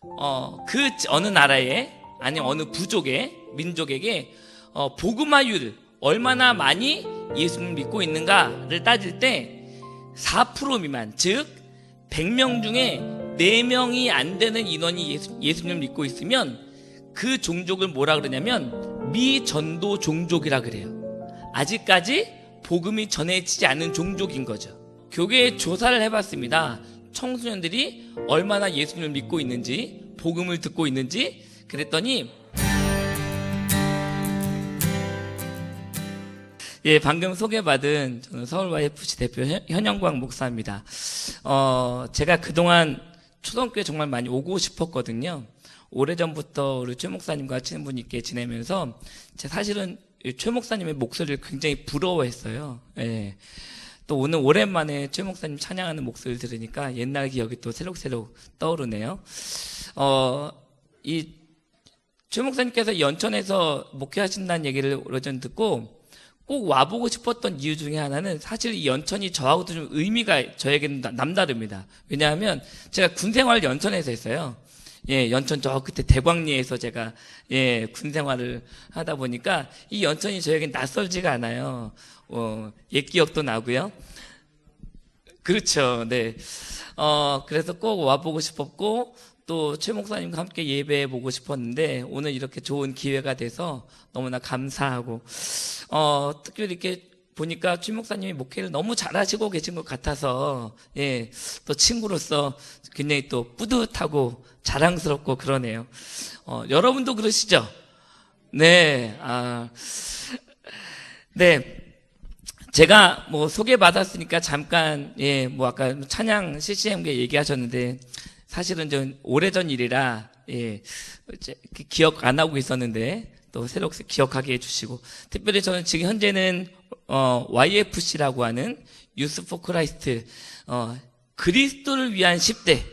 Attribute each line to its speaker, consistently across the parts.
Speaker 1: 그 어느 나라에 아니 어느 부족의 민족에게 복음화율 얼마나 많이 예수님을 믿고 있는가를 따질 때 4% 미만, 즉 100명 중에 4명이 안 되는 인원이 예수님을 믿고 있으면 그 종족을 뭐라 그러냐면 미전도 종족이라 그래요. 아직까지 복음이 전해지지 않은 종족인 거죠. 교계에 조사를 해봤습니다. 청소년들이 얼마나 예수님을 믿고 있는지, 복음을 듣고 있는지. 그랬더니 방금 소개받은 저는 서울 YFC 대표 현영광 목사입니다. 제가 그동안 초등교회 정말 많이 오고 싶었거든요. 오래전부터 우리 최 목사님과 친분이 있게 지내면서 제가 사실은 최 목사님의 목소리를 굉장히 부러워했어요. 예. 또 오늘 오랜만에 최 목사님 찬양하는 목소리를 들으니까 옛날 기억이 또 새록새록 떠오르네요. 이 최 목사님께서 연천에서 목회하신다는 얘기를 오래전 듣고 꼭 와보고 싶었던 이유 중에 하나는 사실 이 연천이 저하고도 좀 의미가 저에게는 남다릅니다. 왜냐하면 제가 군 생활을 연천에서 했어요. 연천 저 끝에 대광리에서 제가 군 생활을 하다 보니까 이 연천이 저에겐 낯설지가 않아요. 옛 기억도 나고요. 그렇죠. 네. 그래서 꼭 와보고 싶었고 또 최 목사님과 함께 예배해 보고 싶었는데 오늘 이렇게 좋은 기회가 돼서 너무나 감사하고 특별히 이렇게 보니까 최 목사님이 목회를 너무 잘하시고 계신 것 같아서 또 친구로서 굉장히 또 뿌듯하고 자랑스럽고 그러네요. 여러분도 그러시죠? 네. 네. 제가 뭐 소개받았으니까 잠깐 뭐 아까 찬양 CCM계 얘기하셨는데 사실은 좀 오래전 일이라 기억 안 하고 있었는데 또 새롭게 기억하게 해주시고 특별히 저는 지금 현재는 YFC라고 하는 유스 포 크라이스트 그리스도를 위한 10대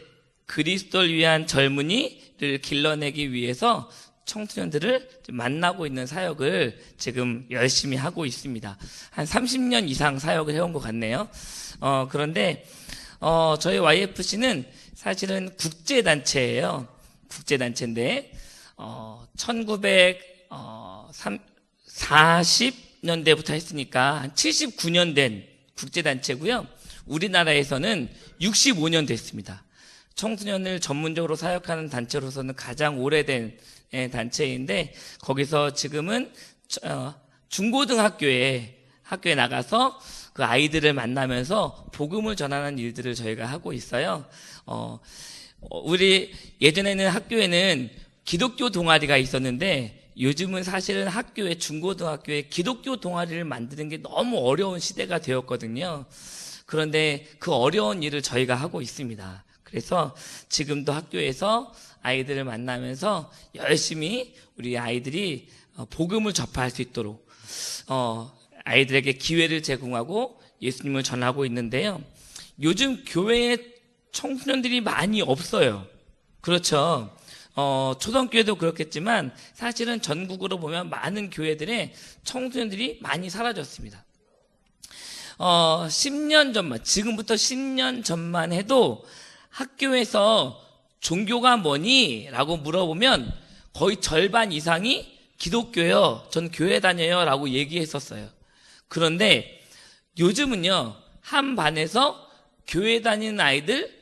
Speaker 1: 그리스도를 위한 젊은이를 길러내기 위해서 청소년들을 만나고 있는 사역을 지금 열심히 하고 있습니다. 한 30년 이상 사역을 해온 것 같네요. 그런데 저희 YFC는 사실은 국제단체예요. 국제단체인데 1940년대부터 했으니까 한 79년 된 국제단체고요. 우리나라에서는 65년 됐습니다. 청소년을 전문적으로 사역하는 단체로서는 가장 오래된 단체인데 거기서 지금은 중고등학교에 나가서 그 아이들을 만나면서 복음을 전하는 일들을 저희가 하고 있어요. 우리 예전에는 학교에는 기독교 동아리가 있었는데 요즘은 사실은 학교에 중고등학교에 기독교 동아리를 만드는 게 너무 어려운 시대가 되었거든요. 그런데 그 어려운 일을 저희가 하고 있습니다. 그래서 지금도 학교에서 아이들을 만나면서 열심히 우리 아이들이 복음을 접할 수 있도록 아이들에게 기회를 제공하고 예수님을 전하고 있는데요. 요즘 교회에 청소년들이 많이 없어요. 그렇죠. 초등교회도 그렇겠지만 사실은 전국으로 보면 많은 교회들의 청소년들이 많이 사라졌습니다. 10년 전만, 지금부터 10년 전만 해도 학교에서 종교가 뭐니? 라고 물어보면 거의 절반 이상이 기독교요. 전 교회 다녀요. 라고 얘기했었어요. 그런데 요즘은요, 한 반에서 교회 다니는 아이들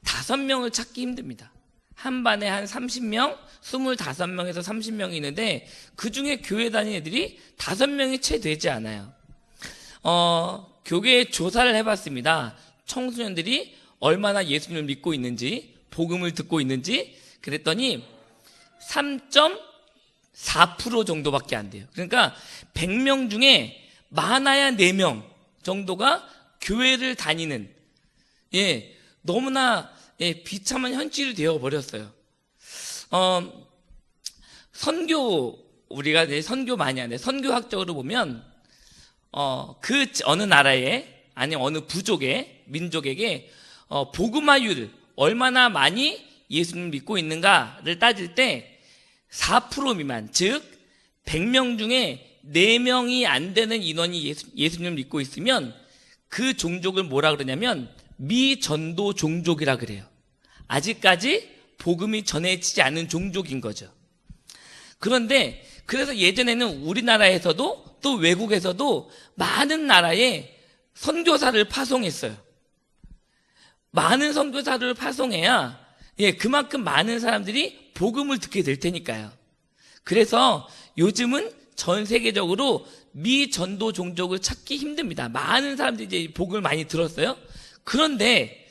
Speaker 1: 5명을 찾기 힘듭니다. 한 반에 한 30명, 25명에서 30명이 있는데 그 중에 교회 다니는 애들이 5명이 채 되지 않아요. 교계에 조사를 해봤습니다. 청소년들이 얼마나 예수님을 믿고 있는지, 복음을 듣고 있는지. 그랬더니 3.4% 정도밖에 안 돼요. 그러니까 100명 중에 많아야 4명 정도가 교회를 다니는 너무나 비참한 현실이 되어버렸어요. 우리가 선교 많이 하는데 선교학적으로 보면 그 어느 나라에 아니 어느 부족의 민족에게 복음화율 얼마나 많이 예수님을 믿고 있는가를 따질 때 4% 미만, 즉 100명 중에 4명이 안 되는 인원이 예수님을 믿고 있으면 그 종족을 뭐라 그러냐면 미전도 종족이라 그래요. 아직까지 복음이 전해지지 않은 종족인 거죠. 그런데 그래서 예전에는 우리나라에서도 또 외국에서도 많은 나라에 선교사를 파송했어요. 많은 선교사를 파송해야 그만큼 많은 사람들이 복음을 듣게 될 테니까요. 그래서 요즘은 전 세계적으로 미전도 종족을 찾기 힘듭니다. 많은 사람들이 이제 복음을 많이 들었어요. 그런데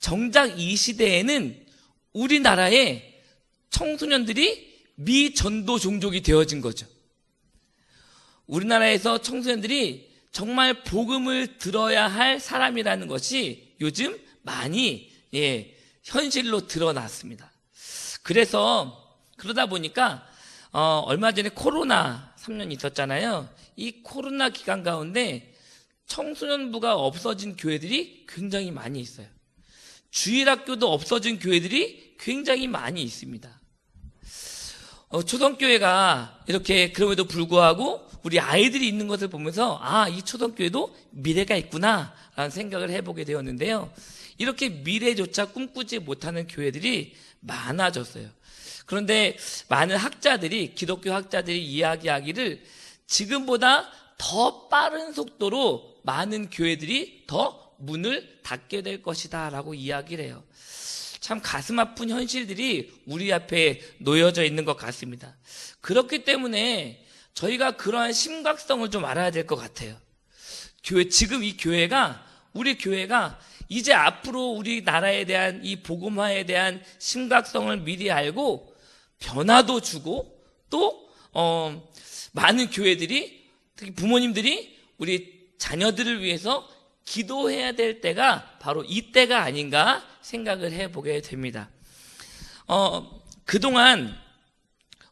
Speaker 1: 정작 이 시대에는 우리나라의 청소년들이 미전도 종족이 되어진 거죠. 우리나라에서 청소년들이 정말 복음을 들어야 할 사람이라는 것이 요즘 많이 현실로 드러났습니다. 그래서 그러다 보니까 얼마 전에 코로나 3년 있었잖아요. 이 코로나 기간 가운데 청소년부가 없어진 교회들이 굉장히 많이 있어요. 주일학교도 없어진 교회들이 굉장히 많이 있습니다. 초등교회가 이렇게 그럼에도 불구하고 우리 아이들이 있는 것을 보면서 이 초등교회도 미래가 있구나 라는 생각을 해보게 되었는데요. 이렇게 미래조차 꿈꾸지 못하는 교회들이 많아졌어요. 그런데 많은 학자들이, 기독교 학자들이 이야기하기를 지금보다 더 빠른 속도로 많은 교회들이 더 문을 닫게 될 것이다 라고 이야기를 해요. 참 가슴 아픈 현실들이 우리 앞에 놓여져 있는 것 같습니다. 그렇기 때문에 저희가 그러한 심각성을 좀 알아야 될 것 같아요. 지금 우리 교회가 이제 앞으로 우리나라에 대한 이 복음화에 대한 심각성을 미리 알고 변화도 주고 또 많은 교회들이, 특히 부모님들이 우리 자녀들을 위해서 기도해야 될 때가 바로 이때가 아닌가 생각을 해보게 됩니다. 그동안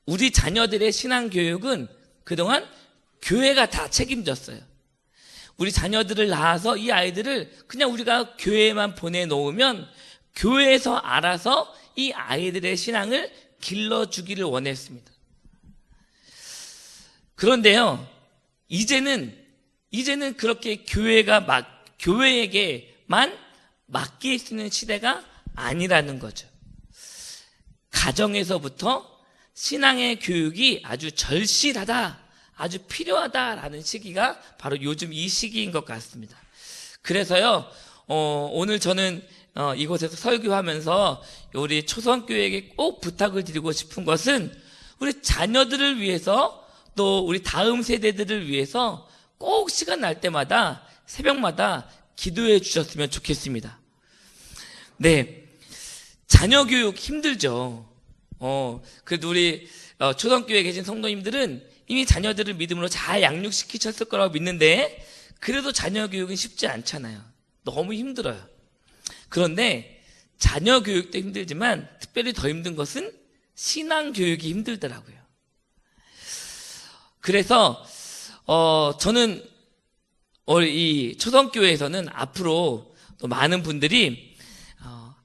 Speaker 1: 우리 자녀들의 신앙교육은 그동안 교회가 다 책임졌어요. 우리 자녀들을 낳아서 이 아이들을 그냥 우리가 교회에만 보내놓으면 교회에서 알아서 이 아이들의 신앙을 길러주기를 원했습니다. 그런데요, 이제는 그렇게 교회에게만 맡길 수 있는 시대가 아니라는 거죠. 가정에서부터 신앙의 교육이 아주 절실하다, 아주 필요하다라는 시기가 바로 요즘 이 시기인 것 같습니다. 그래서요, 오늘 저는 이곳에서 설교하면서 우리 초성교회에게 꼭 부탁을 드리고 싶은 것은 우리 자녀들을 위해서 또 우리 다음 세대들을 위해서 꼭 시간 날 때마다 새벽마다 기도해 주셨으면 좋겠습니다. 네, 자녀 교육 힘들죠. 그래도 우리 초등교회에 계신 성도님들은 이미 자녀들을 믿음으로 잘 양육시키셨을 거라고 믿는데 그래도 자녀 교육은 쉽지 않잖아요. 너무 힘들어요. 그런데 자녀 교육도 힘들지만 특별히 더 힘든 것은 신앙 교육이 힘들더라고요. 그래서 저는 이 초성교회에서는 앞으로 또 많은 분들이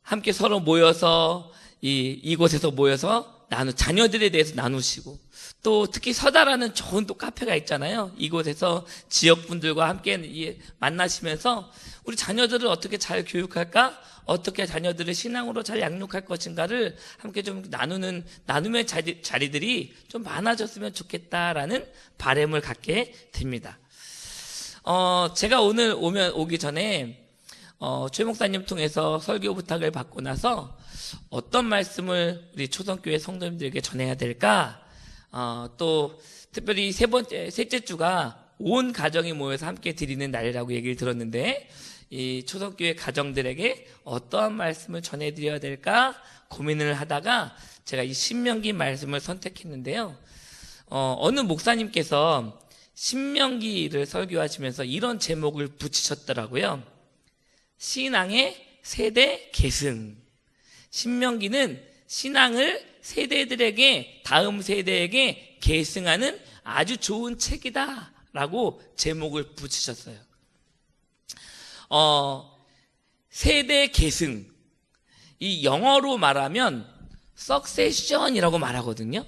Speaker 1: 함께 서로 모여서 이곳에서 모여서 자녀들에 대해서 나누시고 또 특히 서다라는 좋은 또 카페가 있잖아요. 이곳에서 지역분들과 함께 만나시면서 우리 자녀들을 어떻게 잘 교육할까? 어떻게 자녀들을 신앙으로 잘 양육할 것인가를 함께 좀 나눔의 자리들이 좀 많아졌으면 좋겠다라는 바람을 갖게 됩니다. 제가 오늘 오기 전에 최 목사님 통해서 설교 부탁을 받고 나서 어떤 말씀을 우리 초성교회 성도님들에게 전해야 될까? 또 특별히 셋째 주가 온 가정이 모여서 함께 드리는 날이라고 얘기를 들었는데 이 초성교회 가정들에게 어떠한 말씀을 전해드려야 될까 고민을 하다가 제가 이 신명기 말씀을 선택했는데요. 어느 목사님께서 신명기를 설교하시면서 이런 제목을 붙이셨더라고요. 신앙의 세대 계승. 신명기는 신앙을 세대들에게, 다음 세대에게 계승하는 아주 좋은 책이다 라고 제목을 붙이셨어요. 세대 계승, 이 영어로 말하면 succession이라고 말하거든요.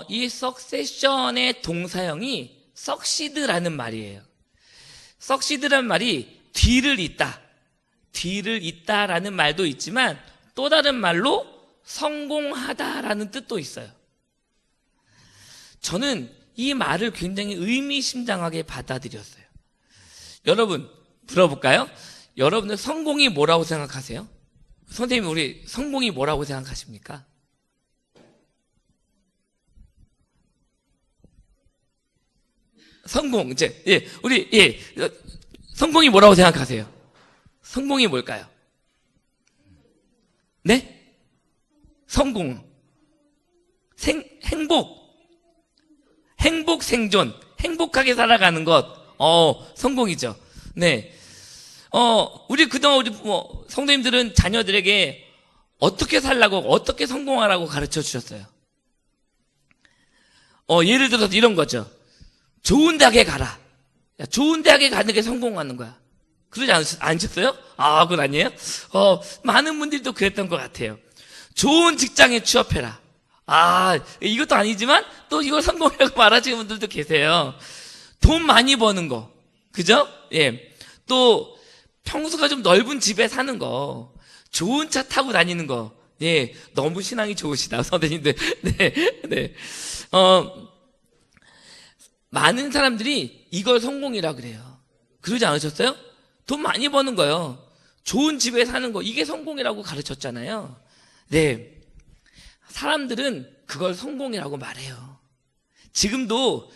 Speaker 1: 이 succession의 동사형이 succeed라는 말이에요. succeed라는 말이 뒤를 잇다라는 말도 있지만 또 다른 말로 성공하다라는 뜻도 있어요. 저는 이 말을 굉장히 의미심장하게 받아들였어요. 여러분, 물어볼까요? 여러분들 성공이 뭐라고 생각하세요? 선생님, 우리 성공이 뭐라고 생각하십니까? 성공, 이제, 성공이 뭐라고 생각하세요? 성공이 뭘까요? 네? 성공. 행복 생존. 행복하게 살아가는 것. 성공이죠. 네. 우리 그동안 우리 성도님들은 자녀들에게 어떻게 살라고, 어떻게 성공하라고 가르쳐 주셨어요? 예를 들어서 이런 거죠. 좋은 대학에 가라. 야, 좋은 대학에 가는 게 성공하는 거야. 그러지 않으셨어요? 그건 아니에요? 많은 분들도 그랬던 것 같아요. 좋은 직장에 취업해라. 이것도 아니지만 또 이걸 성공이라고 말하시는 분들도 계세요. 돈 많이 버는 거. 그죠? 예. 또 평수가 좀 넓은 집에 사는 거. 좋은 차 타고 다니는 거. 예. 너무 신앙이 좋으시다, 선생님들. 네. 많은 사람들이 이걸 성공이라 그래요. 그러지 않으셨어요? 돈 많이 버는 거요. 좋은 집에 사는 거. 이게 성공이라고 가르쳤잖아요. 네. 사람들은 그걸 성공이라고 말해요. 지금도,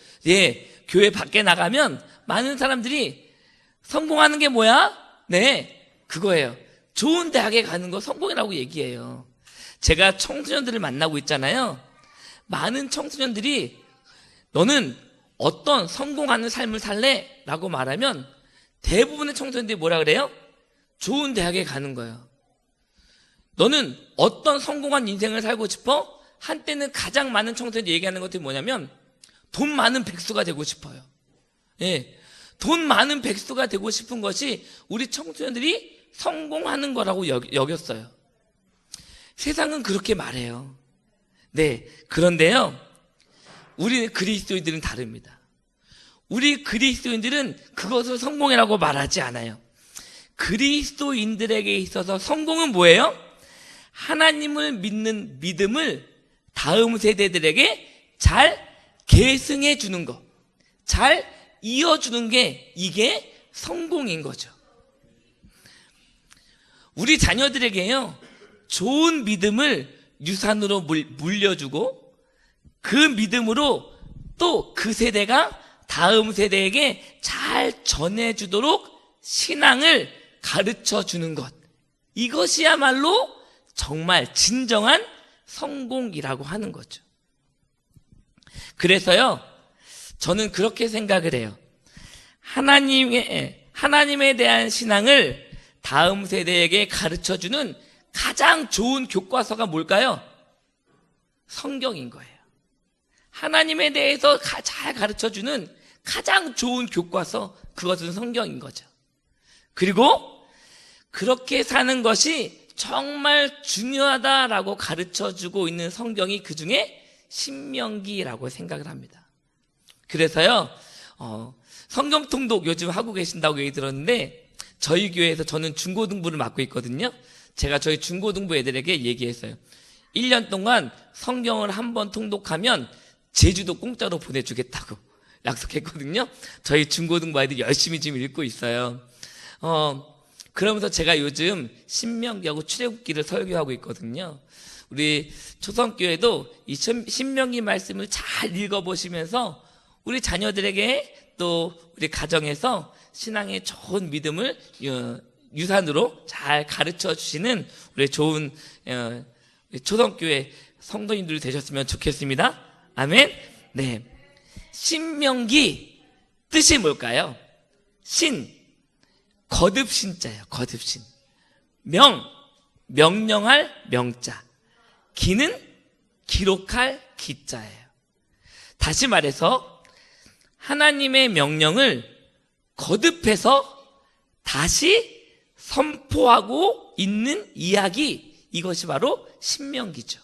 Speaker 1: 교회 밖에 나가면 많은 사람들이 성공하는 게 뭐야? 네. 그거예요. 좋은 대학에 가는 거 성공이라고 얘기해요. 제가 청소년들을 만나고 있잖아요. 많은 청소년들이 너는 어떤 성공하는 삶을 살래? 라고 말하면 대부분의 청소년들이 뭐라 그래요? 좋은 대학에 가는 거예요. 너는 어떤 성공한 인생을 살고 싶어? 한때는 가장 많은 청소년들이 얘기하는 것들이 뭐냐면 돈 많은 백수가 되고 싶어요. 예, 돈 많은 백수가 되고 싶은 것이 우리 청소년들이 성공하는 거라고 여겼어요. 세상은 그렇게 말해요. 네, 그런데요, 우리 그리스도인들은 다릅니다. 우리 그리스도인들은 그것을 성공이라고 말하지 않아요. 그리스도인들에게 있어서 성공은 뭐예요? 하나님을 믿는 믿음을 다음 세대들에게 잘 계승해 주는 것, 잘 이어주는 게 이게 성공인 거죠. 우리 자녀들에게요, 좋은 믿음을 유산으로 물려주고 그 믿음으로 또 그 세대가 다음 세대에게 잘 전해주도록 신앙을 가르쳐 주는 것, 이것이야말로 정말 진정한 성공이라고 하는 거죠. 그래서요, 저는 그렇게 생각을 해요. 하나님에 대한 신앙을 다음 세대에게 가르쳐 주는 가장 좋은 교과서가 뭘까요? 성경인 거예요. 하나님에 대해서 잘 가르쳐주는 가장 좋은 교과서, 그것은 성경인 거죠. 그리고 그렇게 사는 것이 정말 중요하다라고 가르쳐주고 있는 성경이 그 중에 신명기라고 생각을 합니다. 그래서요, 성경 통독 요즘 하고 계신다고 얘기 들었는데, 저희 교회에서 저는 중고등부를 맡고 있거든요. 제가 저희 중고등부 애들에게 얘기했어요. 1년 동안 성경을 한 번 통독하면 제주도 공짜로 보내주겠다고 약속했거든요. 저희 중고등부 아이들 열심히 지금 읽고 있어요. 그러면서 제가 요즘 신명기하고 출애굽기를 설교하고 있거든요. 우리 초성교회도 이 신명기 말씀을 잘 읽어보시면서 우리 자녀들에게 또 우리 가정에서 신앙의 좋은 믿음을 유산으로 잘 가르쳐 주시는 우리 좋은 초성교회 성도님들이 되셨으면 좋겠습니다. 아멘. 네. 신명기 뜻이 뭘까요? 거듭신자예요. 거듭신. 명령할 명자. 기는 기록할 기자예요. 다시 말해서 하나님의 명령을 거듭해서 다시 선포하고 있는 이야기, 이것이 바로 신명기죠.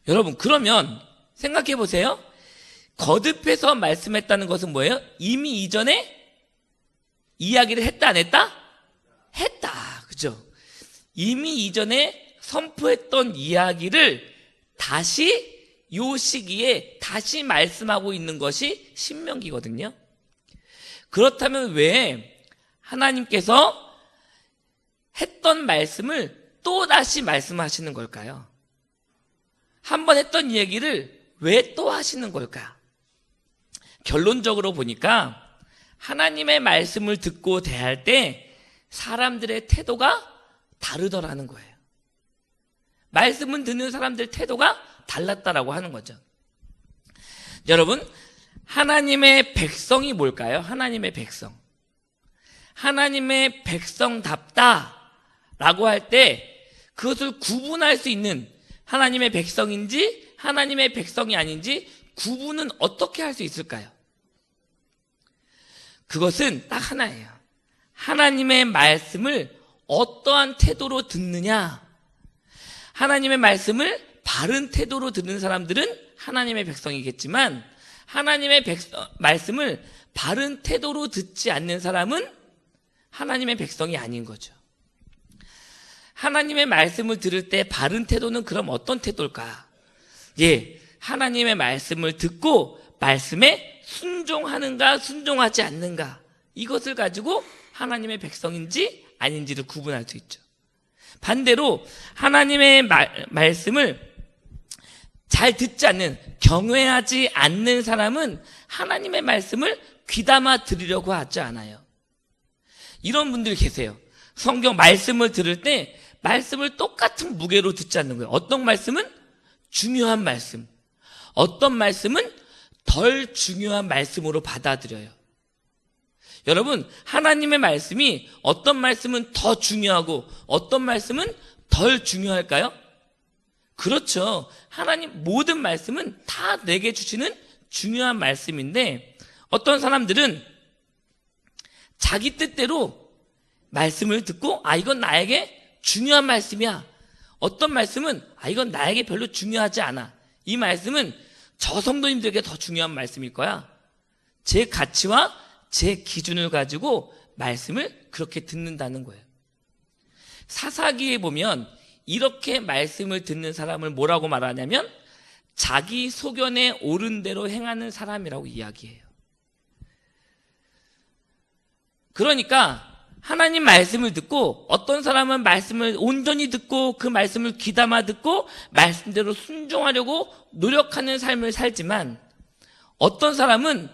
Speaker 1: 여러분, 그러면 생각해 보세요. 거듭해서 말씀했다는 것은 뭐예요? 이미 이전에 이야기를 했다, 안 했다? 했다. 그죠? 이미 이전에 선포했던 이야기를 다시 요 시기에 다시 말씀하고 있는 것이 신명기거든요. 그렇다면 왜 하나님께서 했던 말씀을 또 다시 말씀하시는 걸까요? 한번 했던 얘기를 왜 또 하시는 걸까? 결론적으로 보니까 하나님의 말씀을 듣고 대할 때 사람들의 태도가 다르더라는 거예요. 말씀을 듣는 사람들의 태도가 달랐다라고 하는 거죠. 여러분, 하나님의 백성이 뭘까요? 하나님의 백성. 하나님의 백성답다라고 할 때 그것을 구분할 수 있는 하나님의 백성인지 하나님의 백성이 아닌지 구분은 어떻게 할 수 있을까요? 그것은 딱 하나예요. 하나님의 말씀을 어떠한 태도로 듣느냐. 하나님의 말씀을 바른 태도로 듣는 사람들은 하나님의 백성이겠지만 하나님의 말씀을 바른 태도로 듣지 않는 사람은 하나님의 백성이 아닌 거죠. 하나님의 말씀을 들을 때 바른 태도는 그럼 어떤 태도일까? 하나님의 말씀을 듣고 말씀에 순종하는가 순종하지 않는가, 이것을 가지고 하나님의 백성인지 아닌지를 구분할 수 있죠. 반대로 하나님의 말씀을 잘 듣지 않는, 경외하지 않는 사람은 하나님의 말씀을 귀담아 들으려고 하지 않아요. 이런 분들이 계세요. 성경 말씀을 들을 때 말씀을 똑같은 무게로 듣지 않는 거예요. 어떤 말씀은 중요한 말씀, 어떤 말씀은 덜 중요한 말씀으로 받아들여요. 여러분, 하나님의 말씀이 어떤 말씀은 더 중요하고 어떤 말씀은 덜 중요할까요? 그렇죠. 하나님 모든 말씀은 다 내게 주시는 중요한 말씀인데 어떤 사람들은 자기 뜻대로 말씀을 듣고 이건 나에게 중요한 말씀이야. 어떤 말씀은 이건 나에게 별로 중요하지 않아. 이 말씀은 저 성도님들에게 더 중요한 말씀일 거야. 제 가치와 제 기준을 가지고 말씀을 그렇게 듣는다는 거예요. 사사기에 보면 이렇게 말씀을 듣는 사람을 뭐라고 말하냐면 자기 소견에 옳은 대로 행하는 사람이라고 이야기해요. 그러니까 하나님 말씀을 듣고 어떤 사람은 말씀을 온전히 듣고 그 말씀을 귀담아 듣고 말씀대로 순종하려고 노력하는 삶을 살지만 어떤 사람은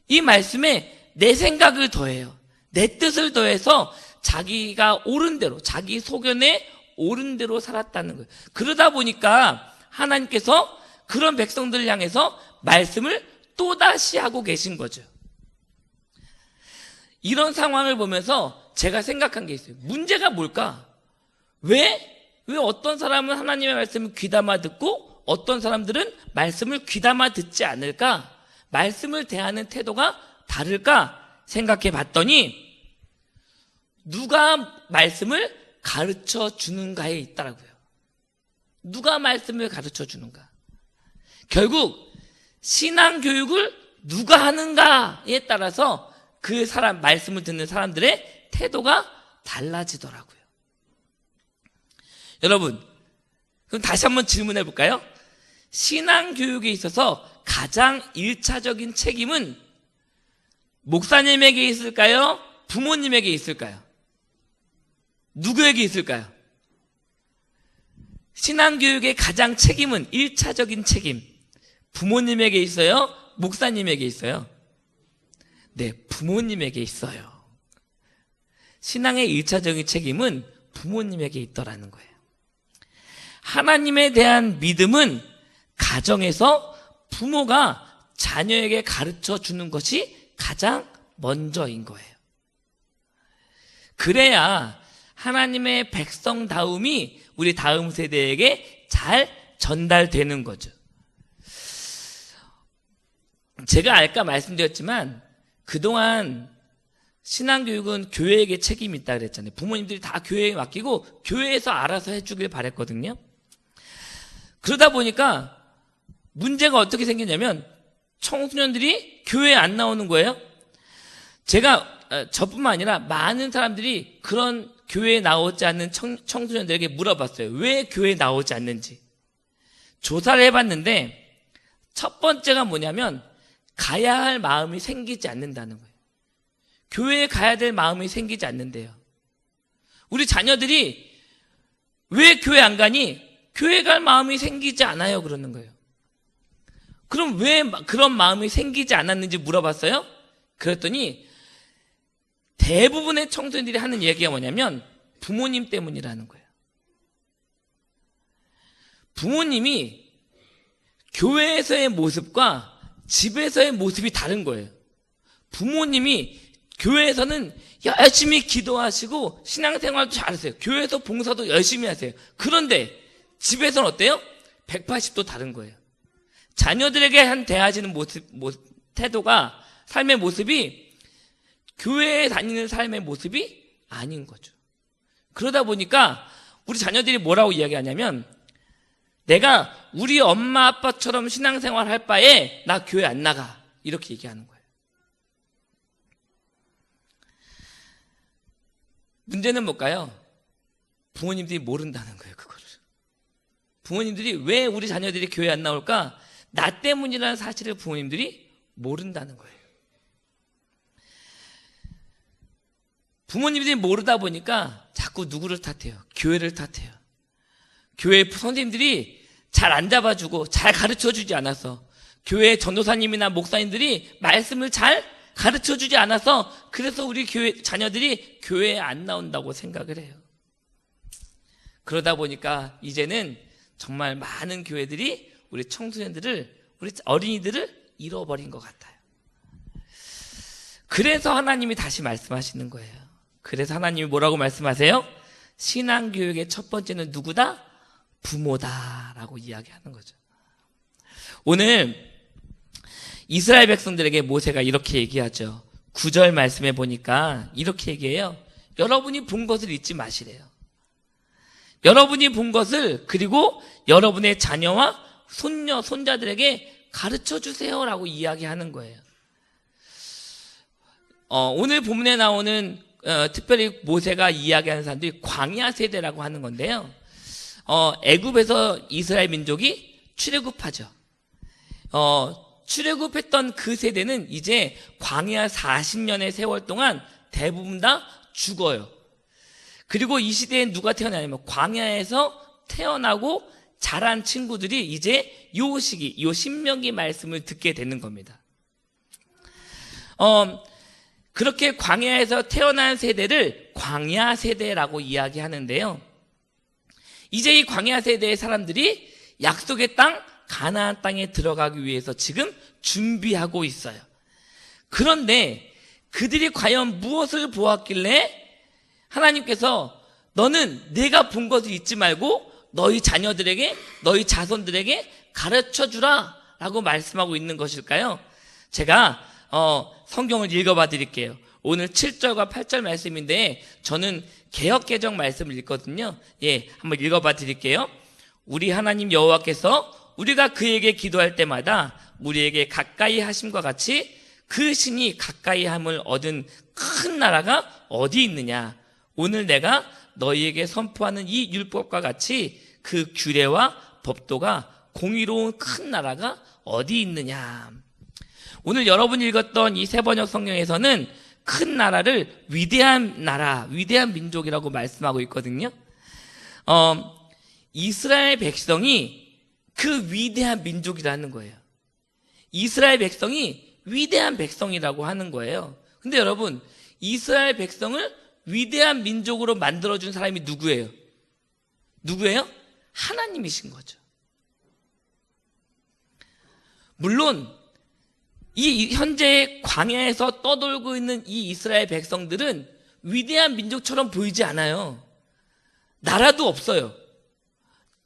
Speaker 1: 이 말씀에 내 생각을 더해요. 내 뜻을 더해서 자기가 옳은 대로, 자기 소견에 옳은 대로 살았다는 거예요. 그러다 보니까 하나님께서 그런 백성들을 향해서 말씀을 또다시 하고 계신 거죠. 이런 상황을 보면서 제가 생각한 게 있어요. 문제가 뭘까? 왜 어떤 사람은 하나님의 말씀을 귀담아 듣고 어떤 사람들은 말씀을 귀담아 듣지 않을까? 말씀을 대하는 태도가 다를까 생각해 봤더니 누가 말씀을 가르쳐 주는가에 있더라고요. 누가 말씀을 가르쳐 주는가? 결국 신앙 교육을 누가 하는가에 따라서 그 사람, 말씀을 듣는 사람들의 태도가 달라지더라고요. 여러분, 그럼 다시 한번 질문해 볼까요? 신앙 교육에 있어서 가장 1차적인 책임은 목사님에게 있을까요? 부모님에게 있을까요? 누구에게 있을까요? 신앙교육의 가장 책임은 1차적인 책임 부모님에게 있어요? 목사님에게 있어요? 네, 부모님에게 있어요. 신앙의 1차적인 책임은 부모님에게 있더라는 거예요. 하나님에 대한 믿음은 가정에서 부모가 자녀에게 가르쳐 주는 것이 가장 먼저인 거예요. 그래야 하나님의 백성다움이 우리 다음 세대에게 잘 전달되는 거죠. 제가 아까 말씀드렸지만 그동안 신앙교육은 교회에게 책임이 있다 그랬잖아요. 부모님들이 다 교회에 맡기고 교회에서 알아서 해주길 바랬거든요. 그러다 보니까 문제가 어떻게 생기냐면 청소년들이 교회에 안 나오는 거예요. 제가 저뿐만 아니라 많은 사람들이 그런 교회에 나오지 않는 청소년들에게 물어봤어요. 왜 교회에 나오지 않는지. 조사를 해봤는데 첫 번째가 뭐냐면 가야 할 마음이 생기지 않는다는 거예요. 교회에 가야 될 마음이 생기지 않는데요. 우리 자녀들이 왜 교회 안 가니? 교회 갈 마음이 생기지 않아요. 그러는 거예요. 그럼 왜 그런 마음이 생기지 않았는지 물어봤어요. 그랬더니 대부분의 청소년들이 하는 얘기가 뭐냐면 부모님 때문이라는 거예요. 부모님이 교회에서의 모습과 집에서의 모습이 다른 거예요. 부모님이 교회에서는 열심히 기도하시고 신앙생활도 잘하세요. 교회에서 봉사도 열심히 하세요. 그런데 집에서는 어때요? 180도 다른 거예요. 자녀들에게 대하시는 태도가, 삶의 모습이 교회에 다니는 삶의 모습이 아닌 거죠. 그러다 보니까 우리 자녀들이 뭐라고 이야기하냐면 내가 우리 엄마 아빠처럼 신앙생활 할 바에 나 교회 안 나가, 이렇게 얘기하는 거예요. 문제는 뭘까요? 부모님들이 모른다는 거예요. 그거를. 부모님들이 왜 우리 자녀들이 교회 안 나올까? 나 때문이라는 사실을 부모님들이 모른다는 거예요. 부모님들이 모르다 보니까 자꾸 누구를 탓해요? 교회를 탓해요. 교회 선생님들이 잘 안 잡아주고 잘 가르쳐주지 않아서, 교회 전도사님이나 목사님들이 말씀을 잘 가르쳐주지 않아서, 그래서 우리 교회 자녀들이 교회에 안 나온다고 생각을 해요. 그러다 보니까 이제는 정말 많은 교회들이 우리 청소년들을, 우리 어린이들을 잃어버린 것 같아요. 그래서 하나님이 다시 말씀하시는 거예요. 그래서 하나님이 뭐라고 말씀하세요? 신앙교육의 첫 번째는 누구다? 부모다라고 이야기하는 거죠. 오늘 이스라엘 백성들에게 모세가 이렇게 얘기하죠. 9절 말씀에 보니까 이렇게 얘기해요. 여러분이 본 것을 잊지 마시래요. 여러분이 본 것을, 그리고 여러분의 자녀와 손녀, 손자들에게 가르쳐 주세요라고 이야기하는 거예요. 오늘 본문에 나오는 특별히 모세가 이야기하는 사람들이 광야 세대라고 하는 건데요. 애굽에서 이스라엘 민족이 출애굽하죠. 출애굽했던 그 세대는 이제 광야 40년의 세월 동안 대부분 다 죽어요. 그리고 이 시대에 누가 태어나냐면 광야에서 태어나고 자란 친구들이 이제 요 시기, 요 신명기 말씀을 듣게 되는 겁니다. 그렇게 광야에서 태어난 세대를 광야 세대라고 이야기하는데요. 이제 이 광야 세대의 사람들이 약속의 땅, 가나안 땅에 들어가기 위해서 지금 준비하고 있어요. 그런데 그들이 과연 무엇을 보았길래 하나님께서 너는 내가 본 것을 잊지 말고 너희 자녀들에게, 너희 자손들에게 가르쳐 주라 라고 말씀하고 있는 것일까요? 제가 성경을 읽어봐 드릴게요. 오늘 7절과 8절 말씀인데 저는 개역개정 말씀을 읽거든요. 한번 읽어봐 드릴게요. 우리 하나님 여호와께서 우리가 그에게 기도할 때마다 우리에게 가까이 하심과 같이 그 신이 가까이 함을 얻은 큰 나라가 어디 있느냐? 오늘 내가 너희에게 선포하는 이 율법과 같이 그 규례와 법도가 공의로운 큰 나라가 어디 있느냐? 오늘 여러분이 읽었던 이 세번역 성경에서는 큰 나라를 위대한 나라, 위대한 민족이라고 말씀하고 있거든요. 이스라엘 백성이 그 위대한 민족이라는 거예요. 이스라엘 백성이 위대한 백성이라고 하는 거예요. 근데 여러분, 이스라엘 백성을 위대한 민족으로 만들어준 사람이 누구예요? 누구예요? 하나님이신 거죠. 물론 이 현재 광야에서 떠돌고 있는 이 이스라엘 백성들은 위대한 민족처럼 보이지 않아요. 나라도 없어요.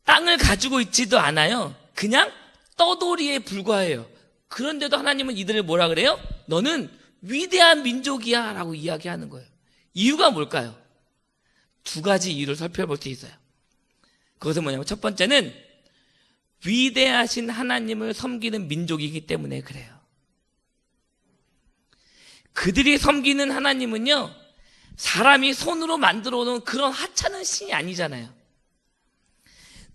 Speaker 1: 땅을 가지고 있지도 않아요. 그냥 떠돌이에 불과해요. 그런데도 하나님은 이들을 뭐라 그래요? 너는 위대한 민족이야 라고 이야기하는 거예요. 이유가 뭘까요? 두 가지 이유를 살펴볼 수 있어요. 그것은 뭐냐면 첫 번째는 위대하신 하나님을 섬기는 민족이기 때문에 그래요. 그들이 섬기는 하나님은요, 사람이 손으로 만들어 놓은 그런 하찮은 신이 아니잖아요.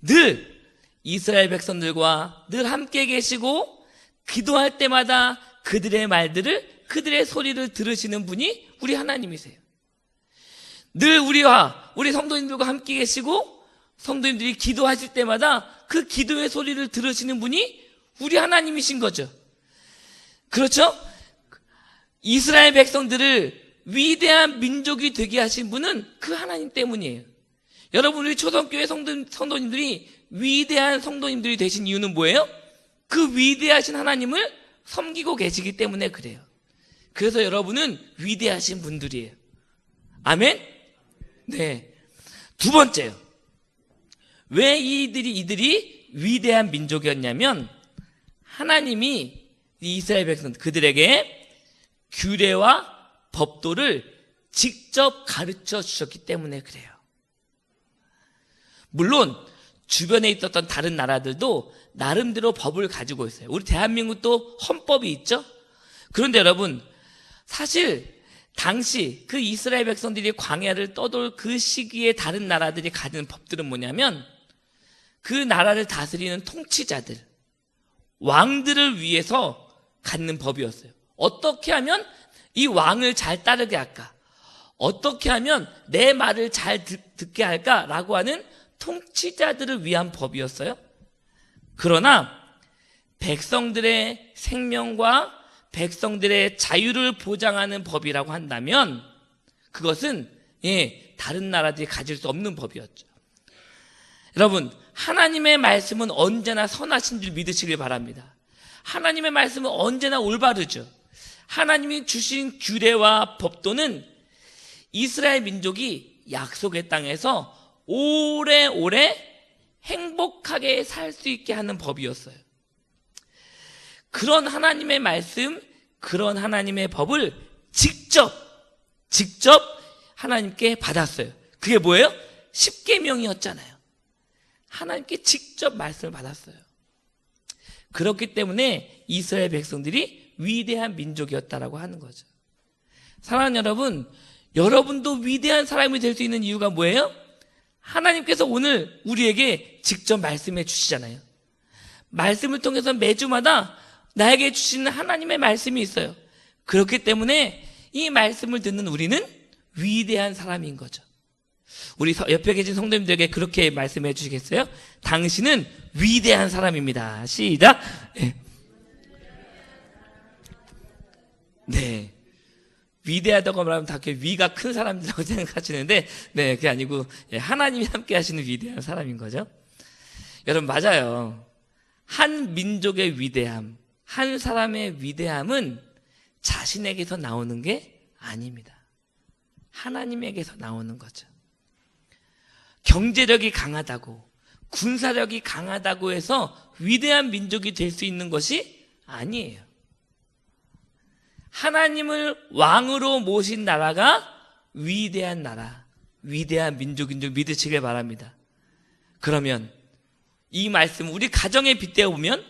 Speaker 1: 늘 이스라엘 백성들과 늘 함께 계시고 기도할 때마다 그들의 말들을, 그들의 소리를 들으시는 분이 우리 하나님이세요. 늘 우리와 우리 성도님들과 함께 계시고 성도님들이 기도하실 때마다 그 기도의 소리를 들으시는 분이 우리 하나님이신 거죠. 그렇죠? 이스라엘 백성들을 위대한 민족이 되게 하신 분은 그 하나님 때문이에요. 여러분, 우리 초성교회 성도님들이 위대한 성도님들이 되신 이유는 뭐예요? 그 위대하신 하나님을 섬기고 계시기 때문에 그래요. 그래서 여러분은 위대하신 분들이에요. 아멘? 네. 두 번째요. 왜 이들이 위대한 민족이었냐면, 하나님이 이스라엘 백성 그들에게 규례와 법도를 직접 가르쳐 주셨기 때문에 그래요. 물론 주변에 있었던 다른 나라들도 나름대로 법을 가지고 있어요. 우리 대한민국도 헌법이 있죠. 그런데 여러분, 사실 당시 그 이스라엘 백성들이 광야를 떠돌 그 시기에 다른 나라들이 가진 법들은 뭐냐면, 그 나라를 다스리는 통치자들, 왕들을 위해서 갖는 법이었어요. 어떻게 하면 이 왕을 잘 따르게 할까? 어떻게 하면 내 말을 잘 듣게 할까라고 하는 통치자들을 위한 법이었어요. 그러나 백성들의 생명과 백성들의 자유를 보장하는 법이라고 한다면 그것은 다른 나라들이 가질 수 없는 법이었죠. 여러분, 하나님의 말씀은 언제나 선하신 줄 믿으시길 바랍니다. 하나님의 말씀은 언제나 올바르죠. 하나님이 주신 규례와 법도는 이스라엘 민족이 약속의 땅에서 오래오래 행복하게 살 수 있게 하는 법이었어요. 그런 하나님의 말씀, 그런 하나님의 법을 직접 하나님께 받았어요. 그게 뭐예요? 십계명이었잖아요. 하나님께 직접 말씀을 받았어요. 그렇기 때문에 이스라엘 백성들이 위대한 민족이었다라고 하는 거죠. 사랑하는 여러분, 여러분도 위대한 사람이 될 수 있는 이유가 뭐예요? 하나님께서 오늘 우리에게 직접 말씀해 주시잖아요. 말씀을 통해서 매주마다 나에게 주시는 하나님의 말씀이 있어요. 그렇기 때문에 이 말씀을 듣는 우리는 위대한 사람인 거죠. 우리 옆에 계신 성도님들에게 그렇게 말씀해 주시겠어요? 당신은 위대한 사람입니다. 시작. 네. 위대하다고 말하면 다 이렇게 위가 큰 사람이라고 생각하시는데, 네, 그게 아니고 하나님이 함께 하시는 위대한 사람인 거죠. 여러분, 맞아요. 한 민족의 위대함, 한 사람의 위대함은 자신에게서 나오는 게 아닙니다. 하나님에게서 나오는 거죠. 경제력이 강하다고, 군사력이 강하다고 해서 위대한 민족이 될 수 있는 것이 아니에요. 하나님을 왕으로 모신 나라가 위대한 나라, 위대한 민족인 줄 믿으시길 바랍니다. 그러면 이 말씀 우리 가정에 빗대어 보면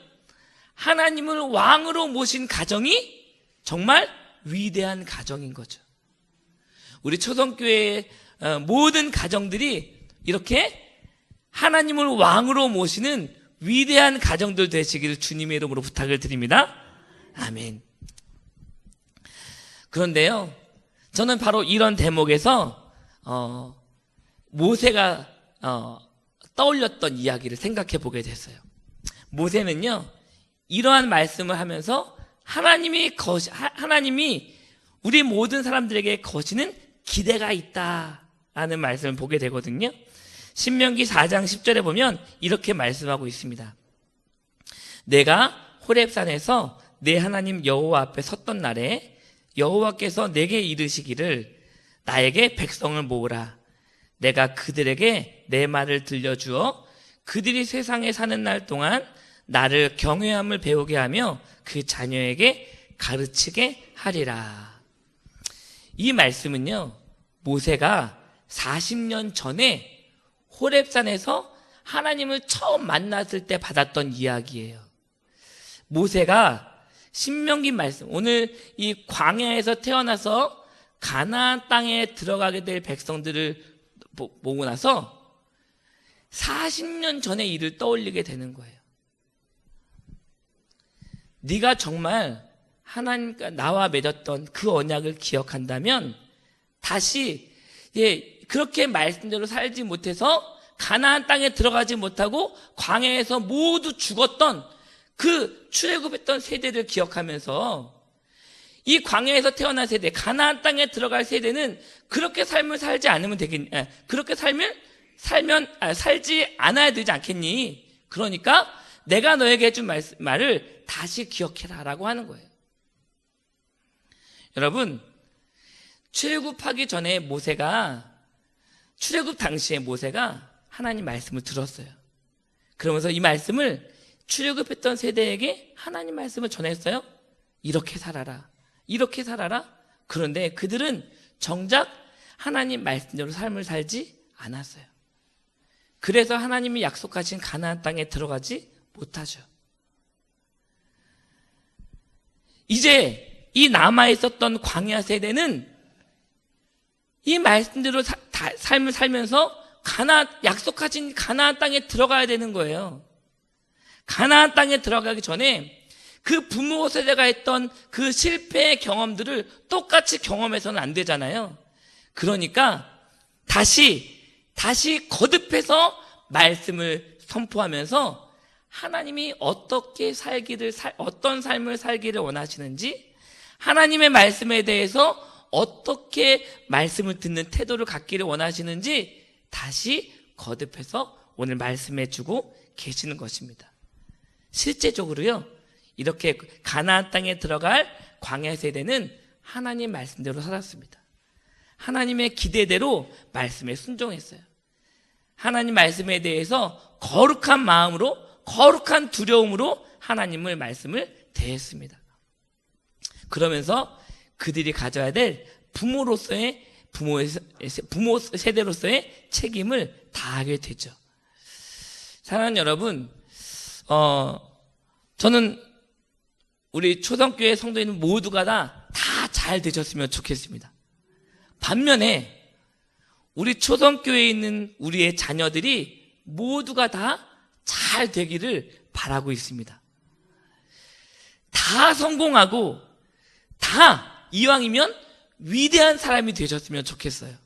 Speaker 1: 하나님을 왕으로 모신 가정이 정말 위대한 가정인 거죠. 우리 초성교회의 모든 가정들이 이렇게 하나님을 왕으로 모시는 위대한 가정들 되시기를 주님의 이름으로 부탁을 드립니다. 아멘. 그런데요, 저는 바로 이런 대목에서 모세가 떠올렸던 이야기를 생각해 보게 됐어요. 모세는요, 이러한 말씀을 하면서 하나님이 우리 모든 사람들에게 거시는 기대가 있다라는 말씀을 보게 되거든요. 신명기 4장 10절에 보면 이렇게 말씀하고 있습니다. 내가 호렙산에서 내 하나님 여호와 앞에 섰던 날에 여호와께서 내게 이르시기를 나에게 백성을 모으라. 내가 그들에게 내 말을 들려주어 그들이 세상에 사는 날 동안 나를 경외함을 배우게 하며 그 자녀에게 가르치게 하리라. 이 말씀은요, 모세가 40년 전에 호렙산에서 하나님을 처음 만났을 때 받았던 이야기예요. 모세가 신명기 말씀, 오늘 이 광야에서 태어나서 가나안 땅에 들어가게 될 백성들을 보고 나서 40년 전의 일을 떠올리게 되는 거예요. 네가 정말 하나님과 나와 맺었던 그 언약을 기억한다면 다시 그렇게 말씀대로 살지 못해서 가나안 땅에 들어가지 못하고 광야에서 모두 죽었던 그 출애굽했던 세대를 기억하면서 이 광야에서 태어난 세대, 가나안 땅에 들어갈 세대는 그렇게 삶을 살지 않으면 그렇게 살지 않아야 되지 않겠니? 그러니까 내가 너에게 해준 말을 다시 기억해라 라고 하는 거예요. 여러분, 출애굽하기 전에 출애굽 당시에 모세가 하나님 말씀을 들었어요. 그러면서 이 말씀을 출애굽했던 세대에게 하나님 말씀을 전했어요. 이렇게 살아라. 이렇게 살아라. 그런데 그들은 정작 하나님 말씀대로 삶을 살지 않았어요. 그래서 하나님이 약속하신 가나안 땅에 들어가지 못하죠. 이제 이 남아있었던 광야 세대는 이 말씀대로 삶을 살면서 약속하신 가나안 땅에 들어가야 되는 거예요. 가나안 땅에 들어가기 전에 그 부모 세대가 했던 그 실패의 경험들을 똑같이 경험해서는 안 되잖아요. 그러니까 다시 거듭해서 말씀을 선포하면서 하나님이 어떤 삶을 살기를 원하시는지, 하나님의 말씀에 대해서 어떻게 말씀을 듣는 태도를 갖기를 원하시는지 다시 거듭해서 오늘 말씀해 주고 계시는 것입니다. 실제적으로요, 이렇게 가나안 땅에 들어갈 광야 세대는 하나님 말씀대로 살았습니다. 하나님의 기대대로 말씀에 순종했어요. 하나님 말씀에 대해서 거룩한 마음으로, 거룩한 두려움으로 하나님의 말씀을 대했습니다. 그러면서 그들이 가져야 될 부모 세대로서의 책임을 다하게 되죠. 사랑하는 여러분, 저는 우리 초성교회 성도인 모두가 다 잘 되셨으면 좋겠습니다. 반면에 우리 초성교회에 있는 우리의 자녀들이 모두가 다 잘 되기를 바라고 있습니다. 다 성공하고 다 이왕이면 위대한 사람이 되셨으면 좋겠어요.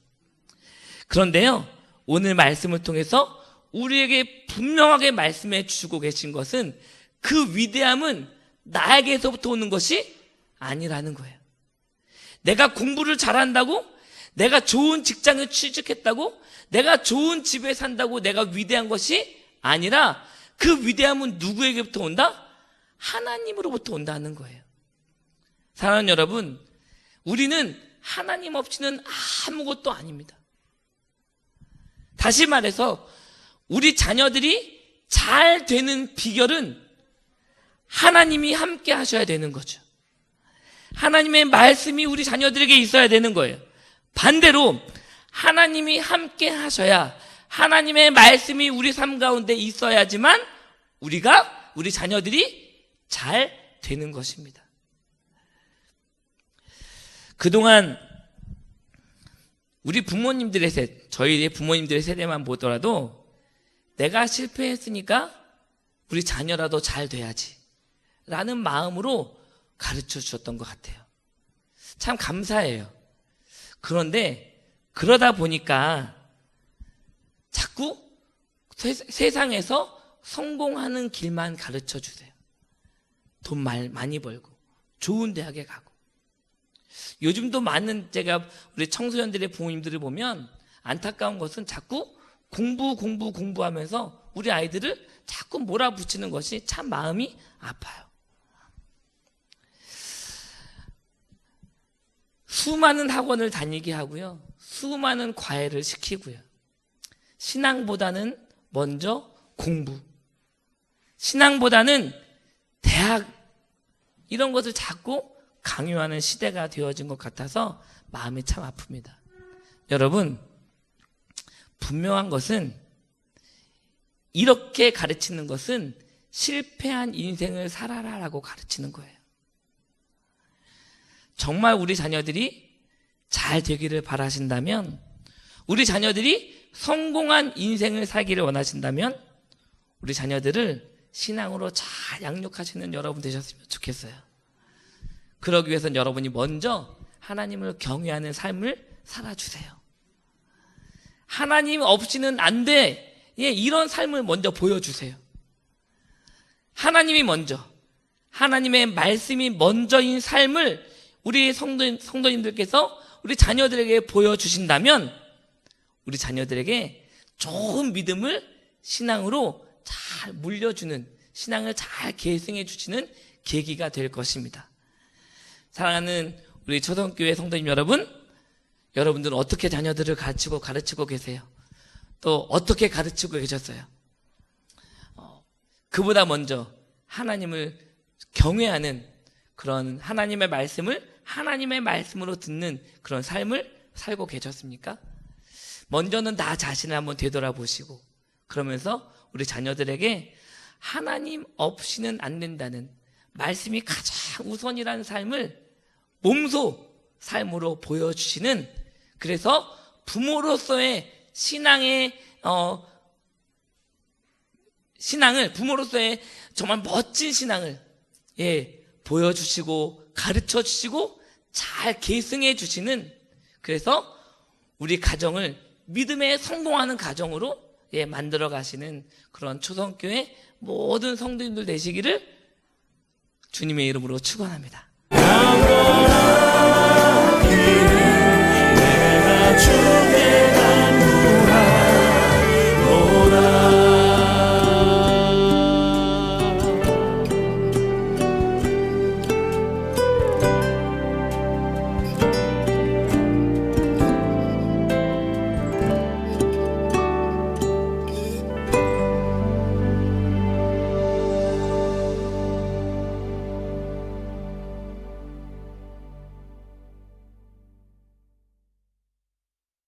Speaker 1: 그런데요, 오늘 말씀을 통해서 우리에게 분명하게 말씀해 주시고 계신 것은 그 위대함은 나에게서부터 오는 것이 아니라는 거예요. 내가 공부를 잘한다고, 내가 좋은 직장에 취직했다고, 내가 좋은 집에 산다고 내가 위대한 것이 아니라 그 위대함은 누구에게부터 온다? 하나님으로부터 온다는 거예요. 사랑하는 여러분, 우리는 하나님 없이는 아무것도 아닙니다. 다시 말해서 우리 자녀들이 잘 되는 비결은 하나님이 함께 하셔야 되는 거죠. 하나님의 말씀이 우리 자녀들에게 있어야 되는 거예요. 반대로 하나님이 함께 하셔야, 하나님의 말씀이 우리 삶 가운데 있어야지만 우리 자녀들이 잘 되는 것입니다. 그동안 우리 부모님들의 저희의 부모님들의 세대만 보더라도 내가 실패했으니까 우리 자녀라도 잘 돼야지 라는 마음으로 가르쳐 주셨던 것 같아요. 참 감사해요. 그런데 그러다 보니까 자꾸 세상에서 성공하는 길만 가르쳐 주세요. 돈 많이 벌고 좋은 대학에 가고. 요즘도 많은, 제가 우리 청소년들의 부모님들을 보면 안타까운 것은 자꾸 공부하면서 우리 아이들을 자꾸 몰아붙이는 것이 참 마음이 아파요. 수많은 학원을 다니게 하고요, 수많은 과외를 시키고요, 신앙보다는 먼저 공부, 신앙보다는 대학, 이런 것을 자꾸 강요하는 시대가 되어진 것 같아서 마음이 참 아픕니다. 여러분, 분명한 것은, 이렇게 가르치는 것은 실패한 인생을 살아라 라고 가르치는 거예요. 정말 우리 자녀들이 잘 되기를 바라신다면, 우리 자녀들이 성공한 인생을 살기를 원하신다면 우리 자녀들을 신앙으로 잘 양육하시는 여러분 되셨으면 좋겠어요. 그러기 위해서는 여러분이 먼저 하나님을 경외하는 삶을 살아주세요. 하나님 없이는 안 돼. 예, 이런 삶을 먼저 보여주세요. 하나님이 먼저, 하나님의 말씀이 먼저인 삶을 우리 성도님들께서 우리 자녀들에게 보여주신다면 우리 자녀들에게 좋은 믿음을 신앙으로 잘 물려주는, 신앙을 잘 계승해 주시는 계기가 될 것입니다. 사랑하는 우리 초성교회 성도님 여러분, 여러분들은 어떻게 자녀들을 가르치고 계세요? 또 어떻게 가르치고 계셨어요? 그보다 먼저 하나님을 경외하는 그런 하나님의 말씀을 하나님의 말씀으로 듣는 그런 삶을 살고 계셨습니까? 먼저는 나 자신을 한번 되돌아보시고, 그러면서 우리 자녀들에게 하나님 없이는 안 된다는 말씀이 가장 우선이라는 삶을 몸소 삶으로 보여주시는, 그래서 부모로서의 신앙을 부모로서의 정말 멋진 신앙을 보여주시고 가르쳐주시고 잘 계승해 주시는, 그래서 우리 가정을 믿음에 성공하는 가정으로 만들어 가시는 그런 초성교회 모든 성도님들 되시기를 주님의 이름으로 축원합니다.
Speaker 2: 내가 주께